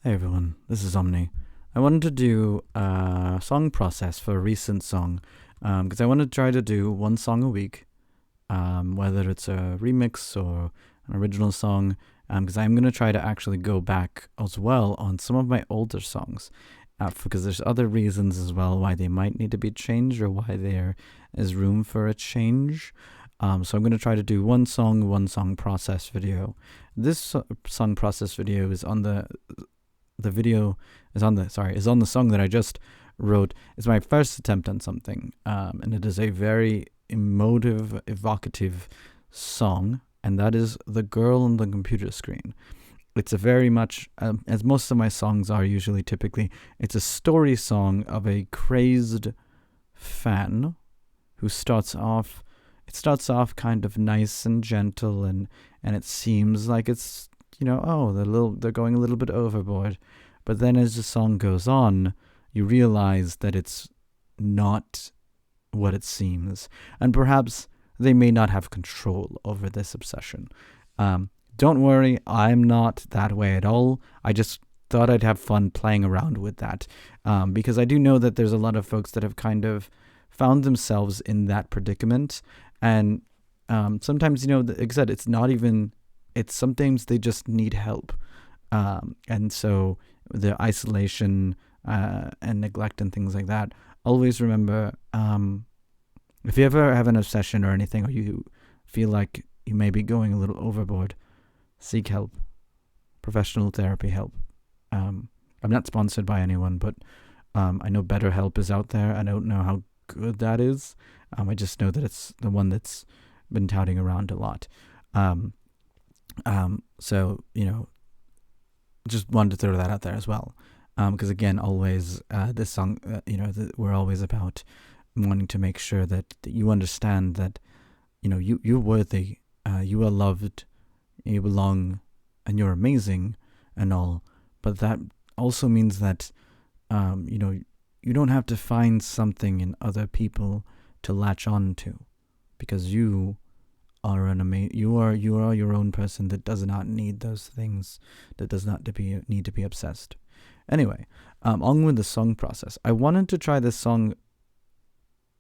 Hey everyone, this is Omni. I wanted to do a song process for a recent song because I want to try to do one song a week, whether it's a remix or an original song, because I'm going to try to actually go back as well on some of my older songs because there's other reasons as well why they might need to be changed or why there is room for a change. So I'm going to try to do one song process video. This song process video is on the video is on the song that I just wrote. It's my first attempt on something, and it is a very emotive, evocative song, and that is "The Girl on the Computer Screen." It's a very much, as most of my songs are usually typically, it's a story song of a crazed fan who starts off kind of nice and gentle, and it seems like it's, they're going a little bit overboard. But then as the song goes on, you realize that it's not what it seems. And perhaps they may not have control over this obsession. Don't worry, I'm not that way at all. I just thought I'd have fun playing around with that. Because I do know that there's a lot of folks that have kind of found themselves in that predicament. And sometimes, like I said, it's sometimes they just need help. And so the isolation and neglect and things like that, always remember, if you ever have an obsession or anything, or you feel like you may be going a little overboard, seek help, professional therapy help. I'm not sponsored by anyone, but I know BetterHelp is out there. I don't know how good that is. I just know that it's the one that's been touting around a lot. So, just wanted to throw that out there as well. Because again, always, this song, we're always about wanting to make sure that you understand that, you're worthy, you are loved, you belong, and you're amazing and all. But that also means that, you don't have to find something in other people to latch on to, because you are you are your own person that does not need those things, that does not need to be obsessed. Anyway, on with the song process. I wanted to try this song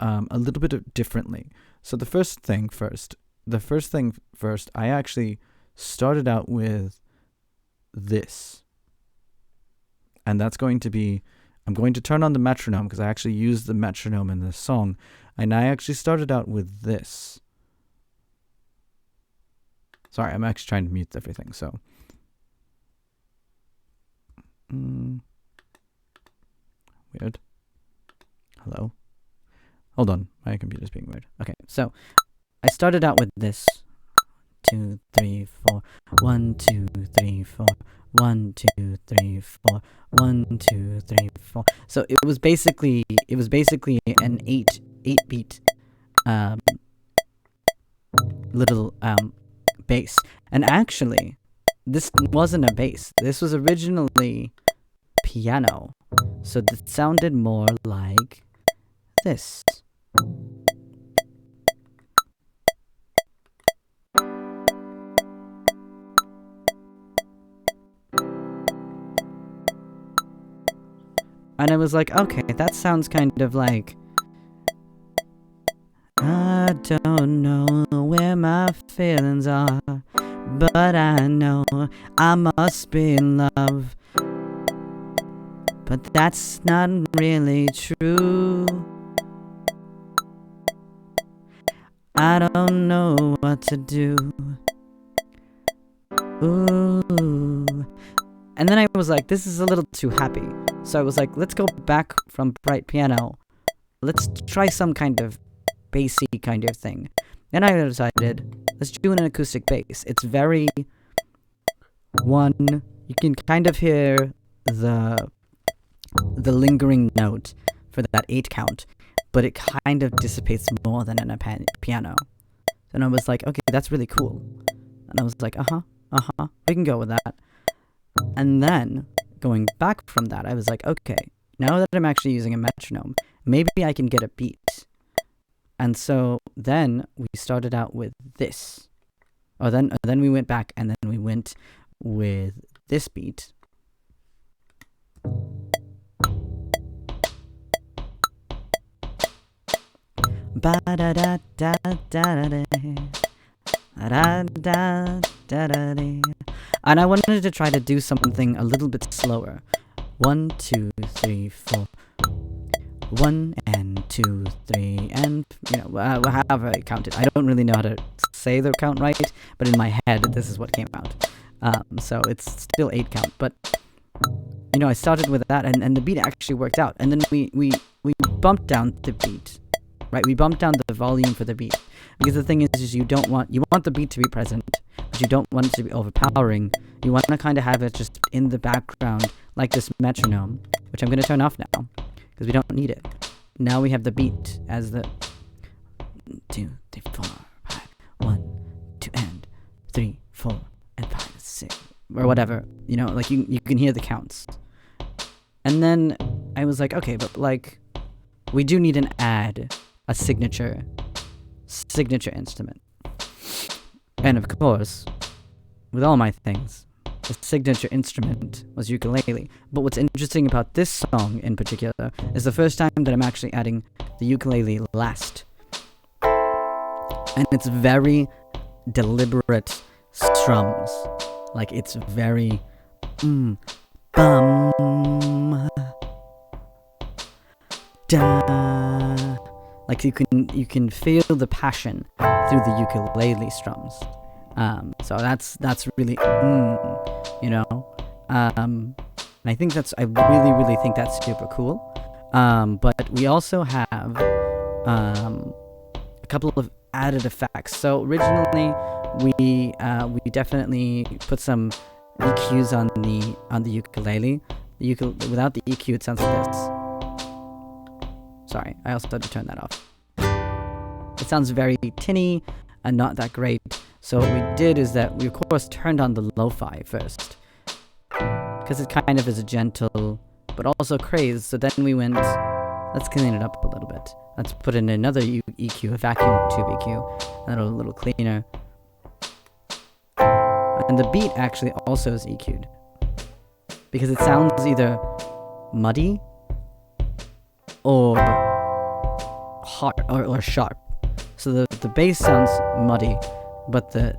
a little bit differently. So the first thing first, I actually started out with this, and that's going to be, I'm going to turn on the metronome because I actually used the metronome in this song, and I actually started out with this. Sorry, I'm actually trying to mute everything, so. Weird. Hello? Hold on, my computer's being weird. Okay, so I started out with this. 2, 3, 4. 1, 2, 3, 4. 1, 2, 3, 4. 1, 2, 3, 4. So it was basically an 8 beat little bass. And actually, this wasn't a bass. This was originally piano. So it sounded more like this. And I was like, okay, that sounds kind of like, I don't know where my feelings are, but I know I must be in love. But that's not really true. I don't know what to do. Ooh. And then I was like, this is a little too happy. So I was like, let's go back from bright piano. Let's try some kind of bassy kind of thing. And I decided, let's do an acoustic bass. It's very you can kind of hear the lingering note for that 8 count, but it kind of dissipates more than in a piano. And I was like, okay, that's really cool. And I was like, we can go with that. And then, going back from that, I was like, okay, now that I'm actually using a metronome, maybe I can get a beat. And so then we started out with this. Then we went back, and then we went with this beat. Ba da da da da da da da da da. And I wanted to try to do something a little bit slower. 1, 2, 3, 4. 1 and 2, 3, and however I counted. I don't really know how to say the count right, but in my head, this is what came out. So it's still 8 count, but I started with that, and the beat actually worked out. And then we bumped down the beat, right? We bumped down the volume for the beat, because the thing is you want the beat to be present, but you don't want it to be overpowering. You want to kind of have it just in the background, like this metronome, which I'm going to turn off now, because we don't need it. Now we have the beat as the 2, 3, 4, 5, 1, 2, and 3, 4, and 5, 6, or whatever. Like you can hear the counts. And then I was like, okay, but like we do need a signature instrument. And of course, with all my things, the signature instrument was ukulele. But what's interesting about this song in particular is the first time that I'm actually adding the ukulele last. And it's very deliberate strums. Like it's very bum da. Like you can feel the passion through the ukulele strums. So that's really and I think I really think that's super cool. But we also have a couple of added effects. So originally we definitely put some EQs on the ukulele. Without the EQ, it sounds like this. Sorry, I also had to turn that off. It sounds very tinny and not that great. So what we did is that we of course turned on the lo-fi first, because it kind of is a gentle but also crazed. So then we went, let's clean it up a little bit. Let's put in another EQ, a vacuum tube EQ, a little cleaner. And the beat actually also is EQ'd, because it sounds either muddy or hard or sharp. So the bass sounds muddy, but the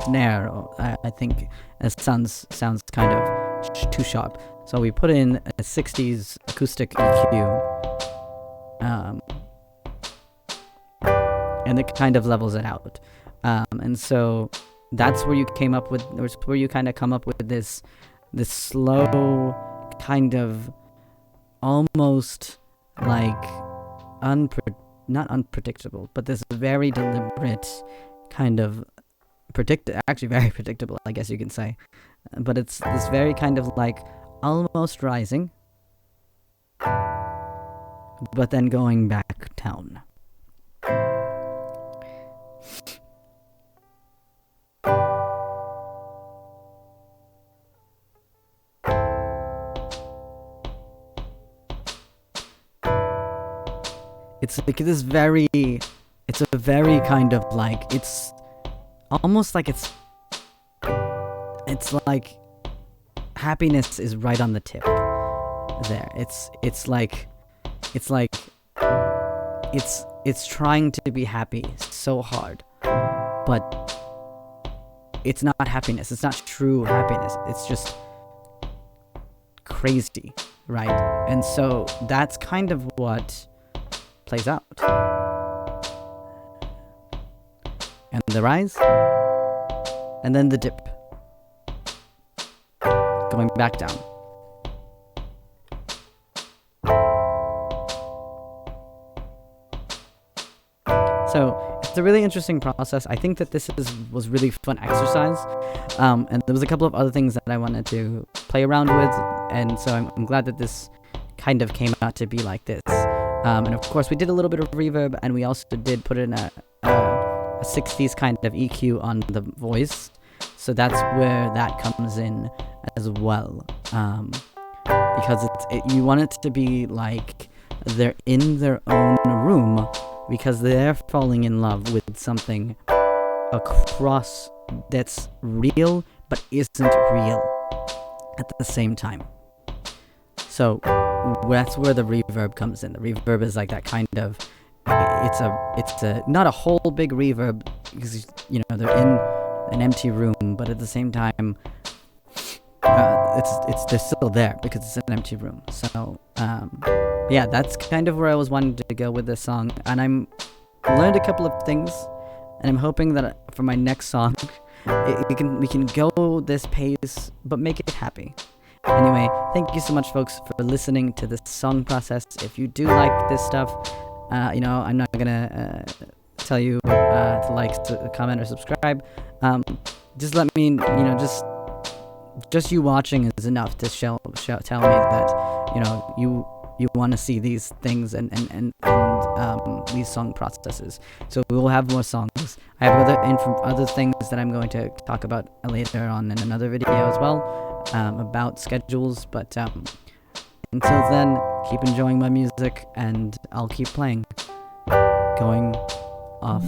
snare, I think, sounds kind of too sharp. So we put in a 60s acoustic EQ, and it kind of levels it out. And so that's where you kind of come up with this slow, kind of almost like not unpredictable, but this very deliberate kind of actually very predictable, I guess you can say. But it's this very kind of like almost rising, but then going back down. It's like this very, it's a very kind of like, it's almost like it's like happiness is right on the tip there. It's trying to be happy so hard, but it's not happiness. It's not true happiness. It's just crazy, right? And so that's kind of what plays out. And the rise, and then the dip, going back down. So it's a really interesting process. I think that this was really fun exercise, and there was a couple of other things that I wanted to play around with, and so I'm glad that this kind of came out to be like this. And of course we did a little bit of reverb, and we also did put in a 60s kind of EQ on the voice, so that's where that comes in as well, because you want it to be like they're in their own room, because they're falling in love with something across that's real but isn't real at the same time. So that's where the reverb comes in. The reverb is like that kind of, it's a not a whole big reverb, because they're in an empty room, but at the same time, they're still there because it's an empty room. So yeah, that's kind of where I was wanting to go with this song, and I'm learned a couple of things, and I'm hoping that for my next song, we can go this pace, but make it happy. Anyway, thank you so much, folks, for listening to this song process. If you do like this stuff, I'm not gonna tell you to like, to comment, or subscribe. Just let me, just you watching is enough to tell me that you want to see these things and these song processes. So we will have more songs. I have other things that I'm going to talk about later on in another video as well, about schedules. But until then, keep enjoying my music, and I'll keep playing. Going off